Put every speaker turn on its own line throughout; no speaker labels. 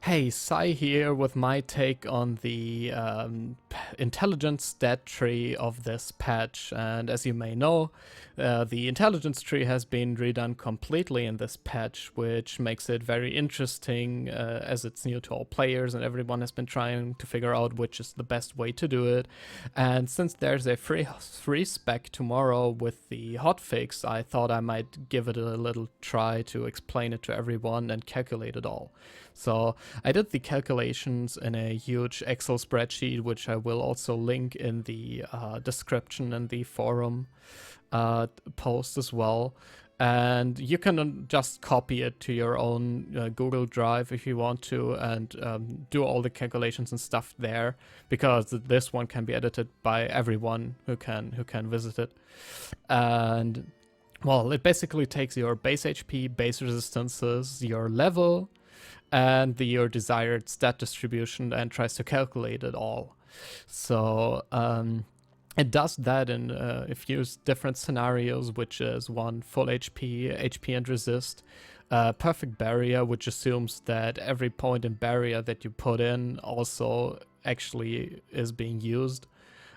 Hey, Sai here with my take on the intelligence stat tree of this patch. And as you may know, the intelligence tree has been redone completely in this patch, which makes it very interesting as it's new to all players and everyone has been trying to figure out which is the best way to do it. And since there's a free spec tomorrow with the hotfix, I thought I might give it a little try to explain it to everyone and calculate it all. So I did the calculations in a huge Excel spreadsheet, which I will also link in the description and the forum post as well. And you can just copy it to your own Google Drive if you want to, and do all the calculations and stuff there, because this one can be edited by everyone who can visit it. And well, it basically takes your base HP, base resistances, your level, and your desired stat distribution and tries to calculate it all. So it does that in a few different scenarios, which is one full HP, HP and resist, perfect barrier, which assumes that every point in barrier that you put in also actually is being used.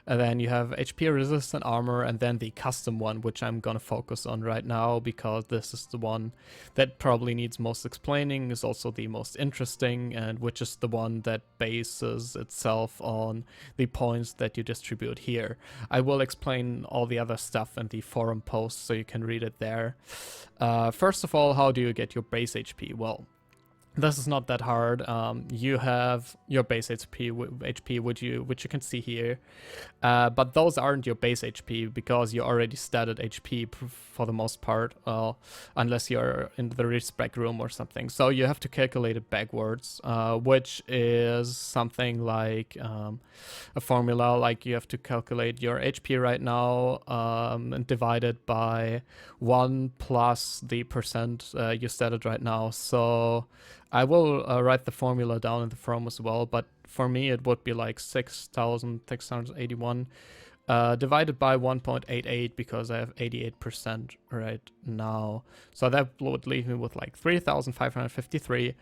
And then you have HP resistant armor, and then the custom one, which I'm gonna focus on right now because this is the one that probably needs most explaining, is also the most interesting, and which is the one that bases itself on the points that you distribute here. I will explain all the other stuff in the forum post so you can read it there. First of all, how do you get your base HP? Well, this is not that hard. You have your base HP, which you can see here, but those aren't your base HP because you already statted HP for the most part, unless you're in the respec room or something. So you have to calculate it backwards, which is something like a formula. Like you have to calculate your HP right now and divide it by 1 plus the percent you statted right now. So I will write the formula down in the forum as well, but for me it would be like 6,681 divided by 1.88 because I have 88% right now. So that would leave me with like 3,553.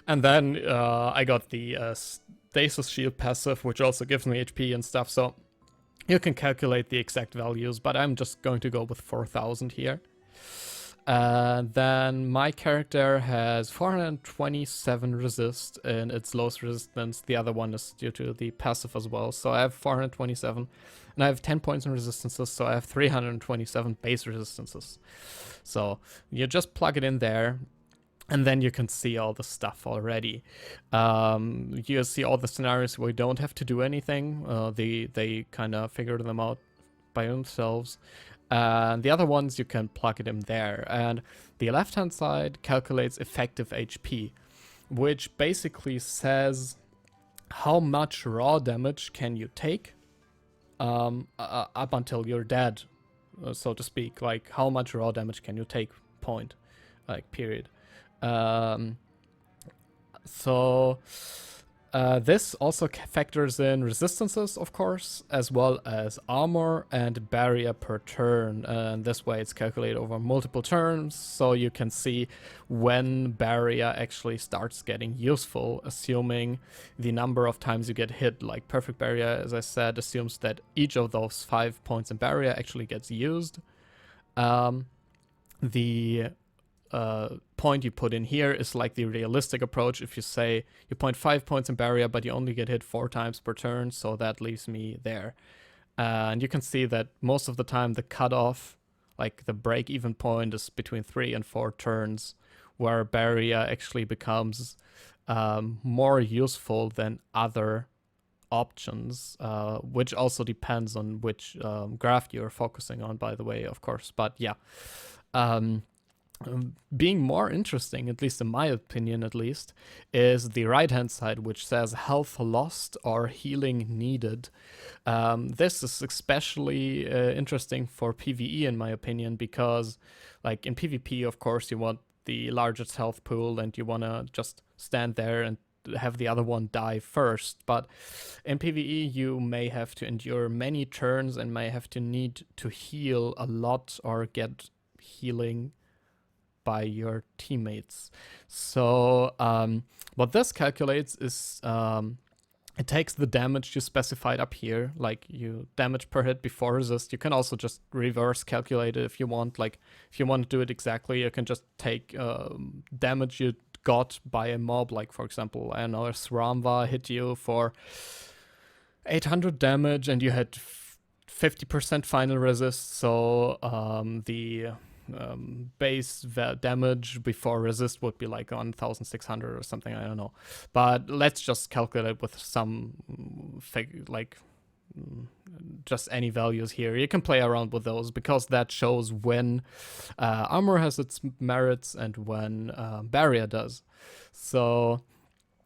And then I got the stasis shield passive, which also gives me HP and stuff. So you can calculate the exact values, but I'm just going to go with 4,000 here. Then my character has 427 resist in its lowest resistance. The other one is due to the passive as well. So I have 427 and I have 10 points in resistances. So I have 327 base resistances. So you just plug it in there and then you can see all the stuff already. You see all the scenarios where you don't have to do anything. They kind of figure them out by themselves. And the other ones, you can plug it in there. And the left-hand side calculates effective HP, which basically says how much raw damage can you take up until you're dead, so to speak. Like, how much raw damage can you take, point, like, period. This also factors in resistances, of course, as well as armor and barrier per turn. And this way it's calculated over multiple turns, so you can see when barrier actually starts getting useful, assuming the number of times you get hit. Like perfect barrier, as I said, assumes that each of those 5 points in barrier actually gets used. The point you put in here is like the realistic approach. If you say you point 5 points in barrier, but you only get hit 4 times per turn, so that leaves me there. And you can see that most of the time the cutoff, like the break-even point, is between 3 and 4 turns, where barrier actually becomes more useful than other options, which also depends on which graph you're focusing on, by the way, of course. But yeah. Being more interesting, at least in my opinion at least, is the right hand side, which says health lost or healing needed. This is especially interesting for PvE in my opinion, because like in PvP, of course, you want the largest health pool and you want to just stand there and have the other one die first. But in PvE, you may have to endure many turns and may have to need to heal a lot or get healing by your teammates. So What this calculates is it takes the damage you specified up here, like you damage per hit before resist. You can also just reverse calculate it if you want. Like if you want to do it exactly, you can just take damage you got by a mob. Like for example, I don't know, a Sramva hit you for 800 damage and you had 50% final resist, so the base damage before resist would be like 1600 or something, I don't know. But let's just calculate with some just any values here. You can play around with those because that shows when armor has its merits and when barrier does. So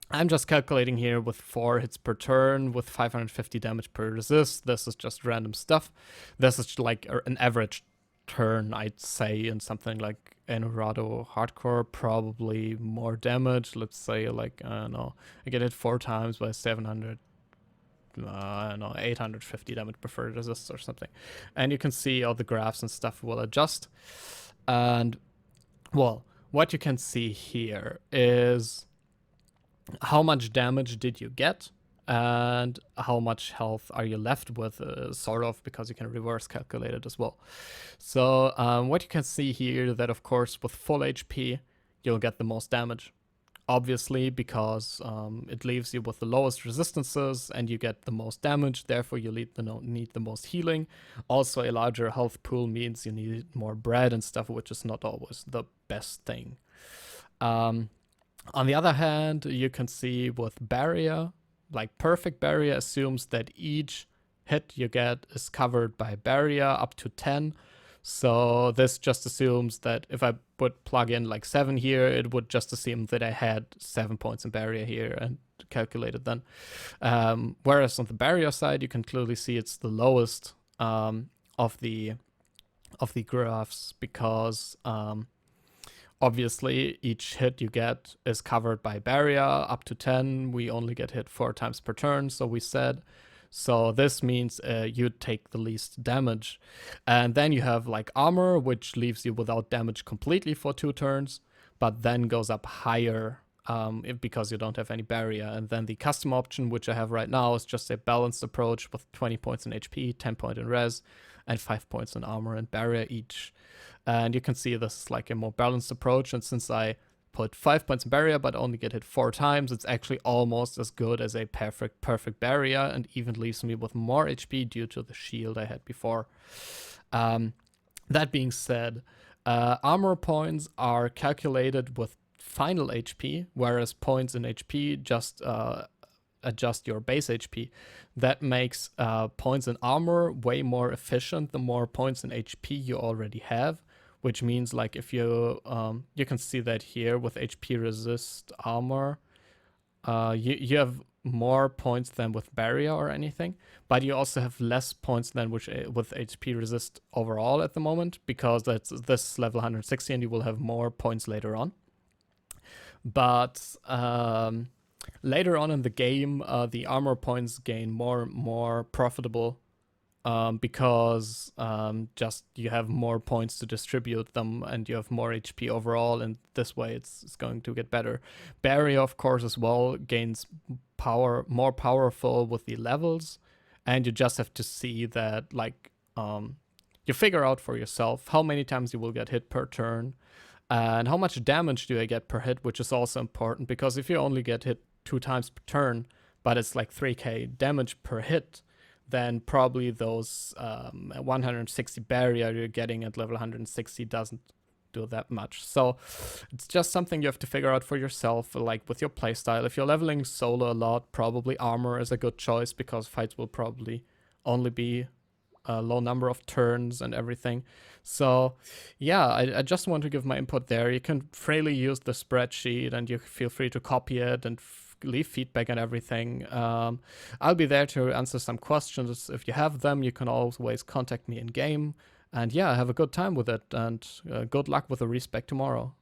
I'm just calculating here with 4 hits per turn with 550 damage per resist. This is just random stuff. This is like an average turn, I'd say, in something like Enorado Hardcore, probably more damage. Let's say, like, I don't know, I get hit 4 times by 700, I don't know, 850 damage per resist or something. And you can see all the graphs and stuff will adjust. And, well, what you can see here is how much damage did you get and how much health are you left with, sort of, because you can reverse calculate it as well. So what you can see here, that of course with full HP you'll get the most damage, obviously, because it leaves you with the lowest resistances and you get the most damage, therefore you need the most healing. Also, a larger health pool means you need more bread and stuff, which is not always the best thing. On the other hand, you can see with barrier, like perfect barrier assumes that each hit you get is covered by barrier up to 10. So this just assumes that if I would plug in like 7 here, it would just assume that I had 7 points in barrier here and calculate it then. Whereas on the barrier side, you can clearly see it's the lowest of the graphs, because obviously each hit you get is covered by barrier up to 10. We only get hit 4 times per turn, so we said. So this means you take the least damage. And then you have like armor, which leaves you without damage completely for 2 turns, but then goes up higher because you don't have any barrier. And then the custom option, which I have right now, is just a balanced approach with 20 points in HP, 10 points in res, and 5 points in armor and barrier each. And you can see this is like a more balanced approach. And since I put 5 points in barrier but only get hit 4 times, it's actually almost as good as a perfect barrier, and even leaves me with more HP due to the shield I had before. That being said, armor points are calculated with final HP, whereas points in HP just adjust your base HP. That makes points in armor way more efficient the more points in HP you already have. Which means, like, if you can see that here with HP resist armor, you have more points than with barrier or anything, but you also have less points than with HP resist overall at the moment, because this level 160 and you will have more points later on. But later on in the game, the armor points gain more profitable. Because just you have more points to distribute them and you have more HP overall, and this way it's going to get better. Barrier, of course, as well gains power, more powerful with the levels, and you just have to see that, like, you figure out for yourself how many times you will get hit per turn and how much damage do I get per hit, which is also important, because if you only get hit 2 times per turn, but it's like 3k damage per hit, then probably those 160 barrier you're getting at level 160 doesn't do that much. So it's just something you have to figure out for yourself, like with your playstyle. If you're leveling solo a lot, probably armor is a good choice, because fights will probably only be a low number of turns and everything. So yeah, I just want to give my input there. You can freely use the spreadsheet and you feel free to copy it and leave feedback and everything. I'll be there to answer some questions. If you have them, you can always contact me in game. And yeah, have a good time with it, and good luck with the respec tomorrow.